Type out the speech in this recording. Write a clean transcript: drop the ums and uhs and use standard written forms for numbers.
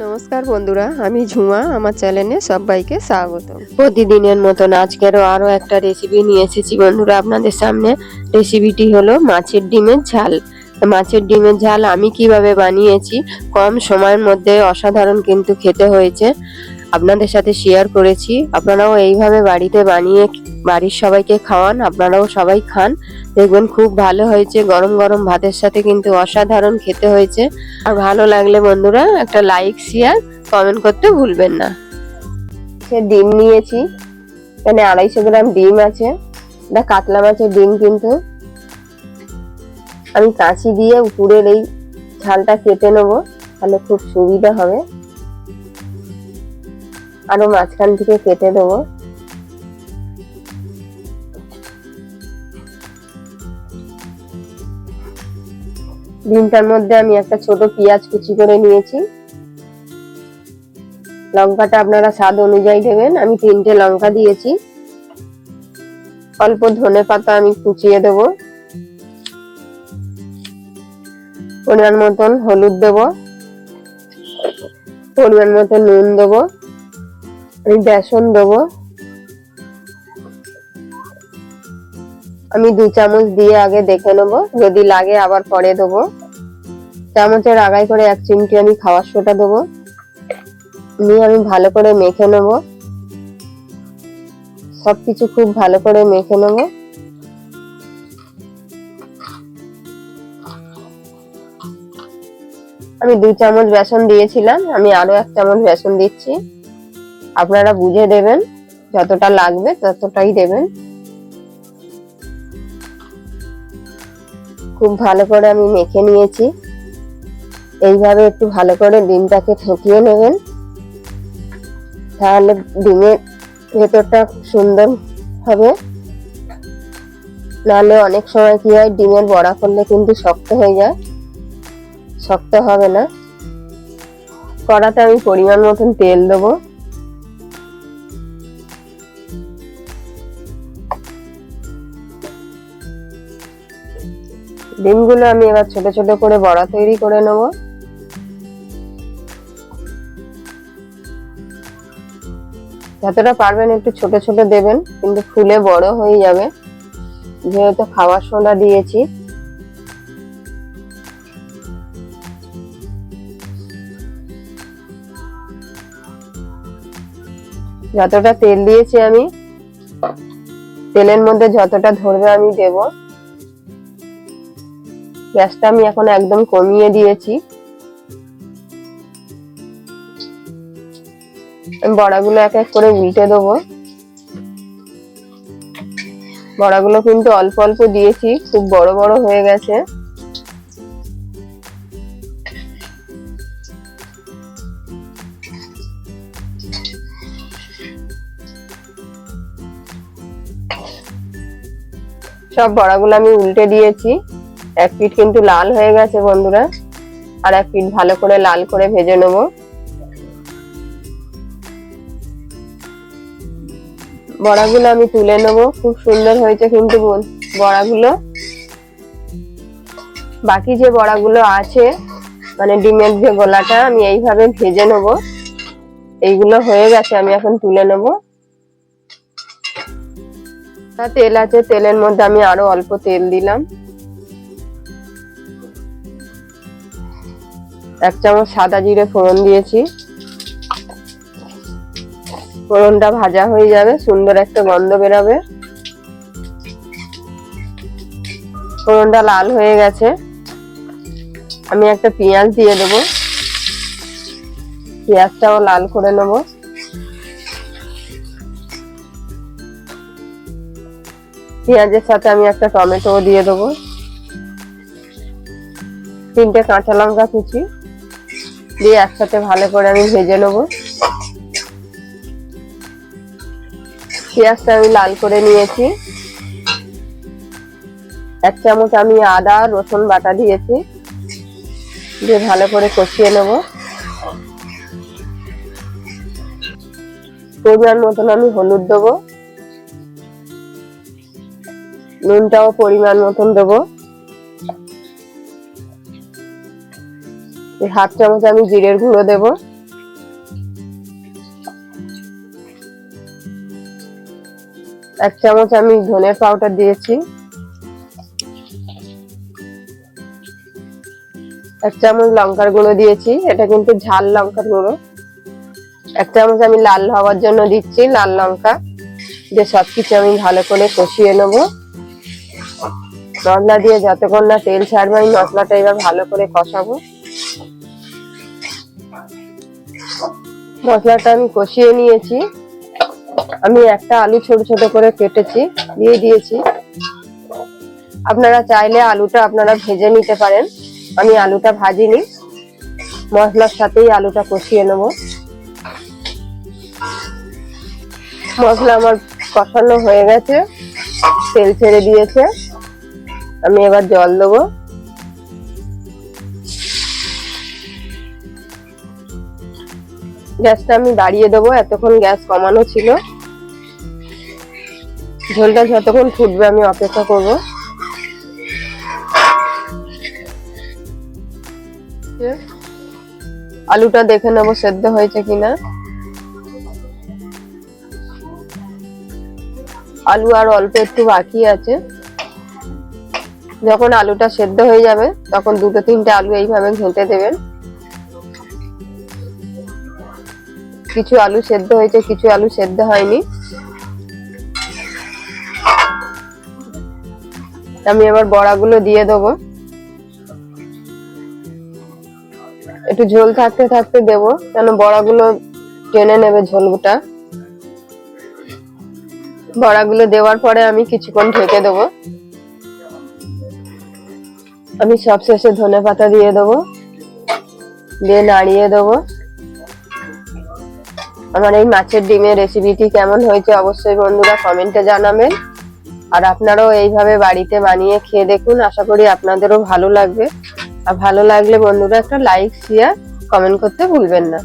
নমস্কার বন্ধুরা, আমি ঝুমা। আমার চ্যানেলে সবাইকে স্বাগত। প্রতিদিনের মতন আজকেরও আরো একটা রেসিপি নিয়ে এসেছি বন্ধুরা আপনাদের সামনে। রেসিপিটি হলো মাছের ডিমের ঝাল। মাছের ডিমের ঝাল আমি কিভাবে বানিয়েছি, কম সময়ের মধ্যে অসাধারণ কিন্তু খেতে হয়েছে, আপনাদের সাথে শেয়ার করেছি। আপনারাও এইভাবে বাড়িতে বানিয়ে বাড়ির সবাইকে খাওয়ান, আপনারাও সবাই খান, দেখবেন খুব ভালো হয়েছে। গরম গরম ভাতের সাথে কিন্তু অসাধারণ খেতে হয়েছে। আর ভালো লাগলে বন্ধুরা একটা লাইক, শেয়ার, কমেন্ট করতে ভুলবেন না। ডিম নিয়েছি, এখানে 250 গ্রাম ডিম আছে। এটা কাতলা মাছের ডিম কিন্তু। আমি কাঁচি দিয়ে উপরের এই ঝালটা কেটে নেবো, তাহলে খুব সুবিধা হবে। আরো মাঝখান থেকে কেটে দেবো। ডিমটার মধ্যে আমি একটা ছোট পেঁয়াজ কুচি করে নিয়েছি। লঙ্কাটা আপনারা স্বাদ অনুযায়ী দেবেন। আমি 3টে লঙ্কা দিয়েছি। অল্প ধনে পাতা আমি কুচিয়ে দেব। পরিমাণ মতন হলুদ দেব, পরিমাণ মতন নুন দেব, আমি বেসন দেব। আমি 2 চামচ দিয়ে আগে দেখে নেব, যদি লাগে আবার পরে দেবো। চামচের আগায় করে 1 চিমটি আমি খাবার সোডা দেবো। নিয়ে আমি ভালো করে মেখে নেব। সবকিছু খুব ভালো করে মেখে নেব। আমি 2 চামচ বেসন দিয়েছিলাম, আমি আরো 1 চামচ বেসন দিচ্ছি। আপনারা বুঝে দেবেন, যতটা লাগবে ততটাই দেবেন। খুব ভালো করে আমি মেখে নিয়েছি। এইভাবে একটু ভালো করে ডিমটাকে ঠকিয়ে নেবেন, তাহলে ডিমের ভেতরটা সুন্দর হবে। নাহলে অনেক সময় কি হয়, ডিমের বড়া করলে কিন্তু শক্ত হয়ে যায়, শক্ত হবে না। কড়াতে আমি পরিমাণ মতন তেল দেবো। ডিমগুলো আমি এবার ছোট ছোট করে বড়া তৈরি করে নেব। যতটা পারবেন একটু ছোট ছোট দেবেন, কিন্তু ফুলে বড় হয়ে যাবে, যেহেতু খাবার সোডা দিয়েছি। যতটা তেল দিয়েছি আমি, তেলের মধ্যে যতটা ধরবে আমি দেব। গ্যাসটা আমি এখন একদম কমিয়ে দিয়েছি। বড়াগুলো এক এক করে উল্টে দেবো। বড়াগুলো কিন্তু অল্প অল্প দিয়েছি, খুব বড় বড় হয়ে গেছে। সব বড়াগুলো আমি উল্টে দিয়েছি। এক পিঠ কিন্তু লাল হয়ে গেছে বন্ধুরা, আর এক পিঠ ভালো করে লাল করে ভেজে নেব। বড়াগুলো আমি তুলে নেব। খুব সুন্দর হয়েছে কিন্তু বড়াগুলো। বাকি যে বড়াগুলো আছে, মানে ডিমের যে গোলাটা, আমি এইভাবে ভেজে নেব। এইগুলো হয়ে গেছে, আমি এখন তুলে নেব। তেল আছে, তেলের মধ্যে আমি আরো অল্প তেল দিলাম। 1 চামচ সাদা জিরে ফোড়ন দিয়েছি। ফোড়নটা ভাজা হয়ে যাবে, সুন্দর একটা গন্ধ বেরোবে। ফোড়নটা লাল হয়ে গেছে, আমি একটা পেঁয়াজ দিয়ে দেবো। পেঁয়াজটাও লাল করে নেব। পেঁয়াজের সাথে আমি একটা টমেটো দিয়ে দেবো। 3টে কাঁচা লঙ্কা কুচি দিয়ে একসাথে ভালো করে আমি ভেজে নেব। পেঁয়াজটা আমি লাল করে নিয়েছি। 1 চামচ আমি আদা রসুন বাটা দিয়েছি, দিয়ে ভালো করে কষিয়ে নেব। পরিমাণ মতন আমি হলুদ দেবো, নুনটাও পরিমাণ মতন দেবো। 1/2 চামচ আমি জিরের গুঁড়ো দেবো। 1 চামচ আমি ধনের পাউডার দিয়েছি, 1 চামচ লঙ্কার গুঁড়ো দিয়েছি, এটা কিন্তু ঝাল লঙ্কার গুঁড়ো। 1 চামচ আমি লাল হওয়ার জন্য দিচ্ছি লাল লঙ্কা, দিয়ে সবকিছু আমি ভালো করে কষিয়ে নেবো। মশলা দিয়ে যতক্ষণ না তেল ছাড়বে আমি মশলাটা এবার ভালো করে কষাবো। মশলাটা আমি কষিয়ে নিয়েছি। আমি একটা আলু ছোট ছোট করে কেটেছি দিয়ে দিয়েছি। আপনারা চাইলে আলুটা আপনারা ভেজে নিতে পারেন, আমি আলুটা ভাজিনি, মশলার সাথেই আলুটা কষিয়ে নেব। মশলা আমার কষানো হয়ে গেছে, তেল ছেড়ে দিয়েছে। আমি এবার জল দেবো। গ্যাসটা আমি বাড়িয়ে দেবো, এতক্ষণ গ্যাস কমানো ছিল। ঝোলটা যতক্ষণ ফুটবে আমি অপেক্ষা করব। আলুটা দেখে নেবো সেদ্ধ হয়েছে কিনা। আলু আর অল্প একটু বাকি আছে। যখন আলুটা সেদ্ধ হয়ে যাবে তখন 2-3টে আলু এইভাবে ঘেঁটে দেবেন। কিছু আলু সেদ্ধ হয়েছে, কিছু আলু সেদ্ধ হয়নি। আমি এবার বড়াগুলো দিয়ে দেবো। একটু ঝোল থাকতে থাকতে দেবো, কেন বড়াগুলো টেনে নেবে ঝোলটা। বড়াগুলো দেওয়ার পরে আমি কিছুক্ষণ ঢেকে দেবো। আমি সবশেষে ধনেপাতা দিয়ে দেবো, দিয়ে নাড়িয়ে দেবো। আমার এই মাছের ডিমের রেসিপিটি কেমন হয়েছে অবশ্যই বন্ধুরা কমেন্টে জানাবেন। আর আপনারাও এইভাবে বাড়িতে বানিয়ে খেয়ে দেখুন, আশা করি আপনাদেরও ভালো লাগবে। আর ভালো লাগলে বন্ধুরা একটা লাইক, শেয়ার, কমেন্ট করতে ভুলবেন না।